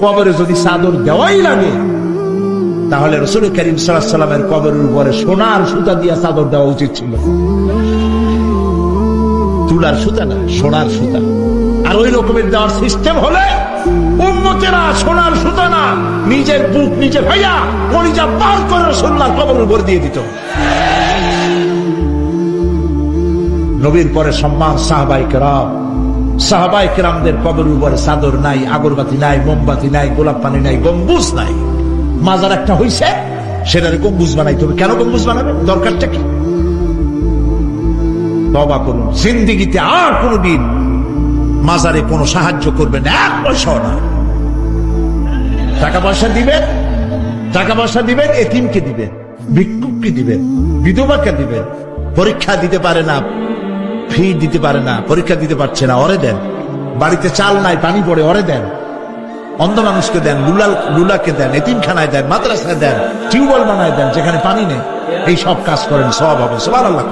কবরে যদি চাদর দেওয়াই লাগে তাহলে রাসূল করিম সাল্লাল্লাহু আলাইহি ওয়াসাল্লামের কবরের উপরে সোনার সুতা দিয়ে চাদর দেওয়া উচিত ছিল। তুলার সুতা না, সোনার সুতা। আর ওই রকমের দেওয়ার সিস্টেম হলে উম্মতেরা সোনার সুতা না, নিজের বুক নিজে ভাইয়া কলিজা পার করে রাসূলুল্লাহর কবরের উপর দিয়ে দিত। নবীর পরে সম্মান সাহাবায়ে কেরামদের কবরের উপরে চাদর নাই, আগরবাতি নাই, মোমবাতি নাই, গোলাপ পানি নাই, গম্বুজ নাই। মাজার একটা হইছে, সেটারে গম্বুজ বানাইতে হবে। কেন গম্বুজ বানাবে? দরকারটা কি? তওবা করুন, জিন্দেগিতে আর কোনদিন মাজারে কোনো সাহায্য করবেন, এক পয়সাও না। টাকা পয়সা দিবেন এতিমকে দিবেন, ভিক্ষুককে দিবেন, বিধবাকে দিবেন। পরীক্ষা দিতে পারে না, ফি দিতে পারে না, পরীক্ষা দিতে পারছে না, ওরে দেন। বাড়িতে চাল নাই, পানি পড়ে, ওরে দেন। অন্ধ মানুষকে দেন, লুলাকে দেন, এতিমখানায় দেন, মাদ্রাসায় দেন, টিউবওয়েল বানায় দেন যেখানে পানি নেই। এই সব কাজ করেন, সওয়াব হবে। সুবহানাল্লাহ।